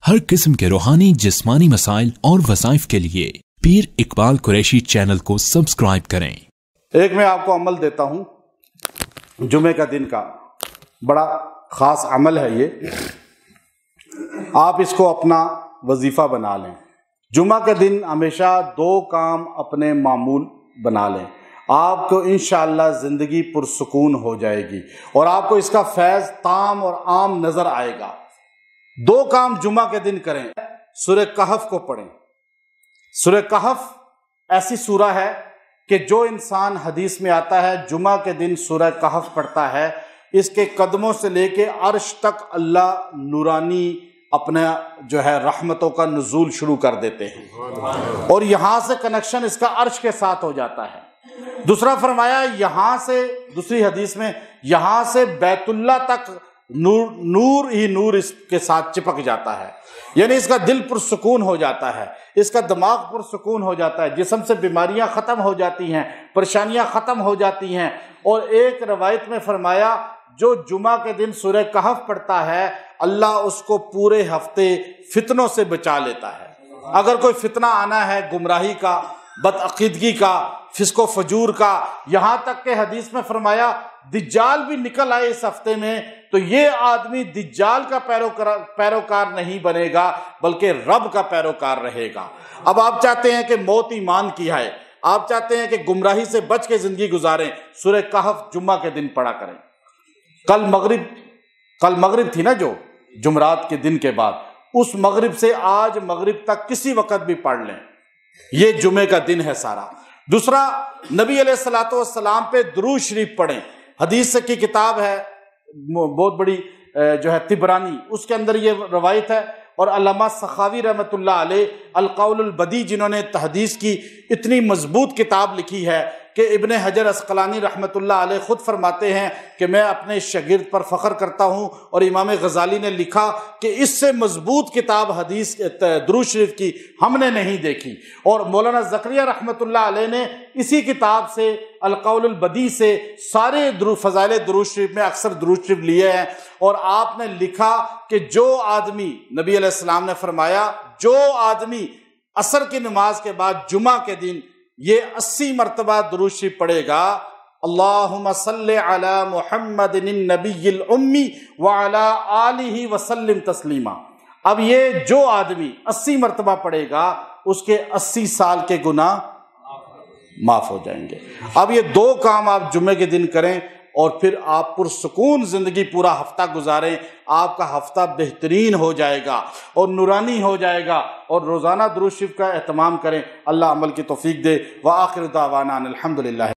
ہر قسم کے روحانی جسمانی مسائل اور وظائف کے لیے پیر اقبال قریشی چینل کو سبسکرائب کریں۔ ایک میں آپ کو عمل دیتا ہوں جمعے کا دن کا، بڑا خاص عمل ہے یہ، آپ اس کو اپنا وظیفہ بنا لیں۔ جمعہ کے دن ہمیشہ 2 کام اپنے معمول بنا لیں، آپ کو انشاءاللہ زندگی پرسکون ہو جائے گی اور آپ کو اس کا فیض تام اور عام نظر آئے گا۔ 2 کام جمعہ کے دن کریں۔ سورہ کہف کو پڑھیں۔ سورہ کہف ایسی سورہ ہے کہ جو انسان حدیث میں آتا ہے جمعہ کے دن سورہ کہف پڑھتا ہے، اس کے قدموں سے لے کے عرش تک اللہ نورانی اپنا جو ہے رحمتوں کا نزول شروع کر دیتے ہیں، اور یہاں سے کنیکشن اس کا عرش کے ساتھ ہو جاتا ہے۔ دوسرا فرمایا یہاں سے، دوسری حدیث میں، یہاں سے بیت اللہ تک نور ہی نور اس کے ساتھ چپک جاتا ہے، یعنی اس کا دل پرسکون ہو جاتا ہے، اس کا دماغ پرسکون ہو جاتا ہے، جسم سے بیماریاں ختم ہو جاتی ہیں، پریشانیاں ختم ہو جاتی ہیں۔ اور ایک روایت میں فرمایا جو جمعہ کے دن سورہ کہف پڑھتا ہے اللہ اس کو پورے ہفتے فتنوں سے بچا لیتا ہے۔ اگر کوئی فتنہ آنا ہے گمراہی کا، بدعقیدگی کا، فسق و فجور کا، یہاں تک کہ حدیث میں فرمایا دجال بھی نکل آئے اس ہفتے میں تو یہ آدمی دجال کا پیروکار نہیں بنے گا بلکہ رب کا پیروکار رہے گا۔ اب آپ چاہتے ہیں کہ موت ایمان کی ہے، آپ چاہتے ہیں کہ گمراہی سے بچ کے زندگی گزاریں، سورہ کہف جمعہ کے دن پڑھا کریں۔ کل مغرب تھی نا، جو جمعرات کے دن کے بعد، اس مغرب سے آج مغرب تک کسی وقت بھی پڑھ لیں، یہ جمعے کا دن ہے سارا۔ دوسرا، نبی علیہ الصلوۃ والسلام پہ درود شریف پڑھیں۔ حدیث کی کتاب ہے بہت بڑی جو ہے طبرانی، اس کے اندر یہ روایت ہے، اور علامہ سخاوی رحمۃ اللہ علیہ القول البدیع جنہوں نے حدیث کی اتنی مضبوط کتاب لکھی ہے کہ ابن حجر عسقلانی رحمۃ اللہ علیہ خود فرماتے ہیں کہ میں اپنے شاگرد پر فخر کرتا ہوں، اور امام غزالی نے لکھا کہ اس سے مضبوط کتاب حدیث درود شریف کی ہم نے نہیں دیکھی، اور مولانا زکریا رحمۃ اللہ علیہ نے اسی کتاب سے القول البدیع سے سارے فضائل درود شریف میں اکثر درود شریف لیے ہیں، اور آپ نے لکھا کہ جو آدمی، نبی علیہ السلام نے فرمایا جو آدمی عصر کی نماز کے بعد جمعہ کے دن یہ 80 مرتبہ درود شریف پڑھے گا، اللہم صلی علی محمد النبی الامی وعلی آلہ وسلم تسلیما، اب یہ جو آدمی 80 مرتبہ پڑھے گا اس کے 80 سال کے گناہ معاف ہو جائیں گے۔ اب یہ 2 کام آپ جمعے کے دن کریں اور پھر آپ پرسکون زندگی پورا ہفتہ گزاریں، آپ کا ہفتہ بہترین ہو جائے گا اور نورانی ہو جائے گا، اور روزانہ درود شریف کا اہتمام کریں۔ اللہ عمل کی توفیق دے۔ وآخر دعوانا الحمدللہ۔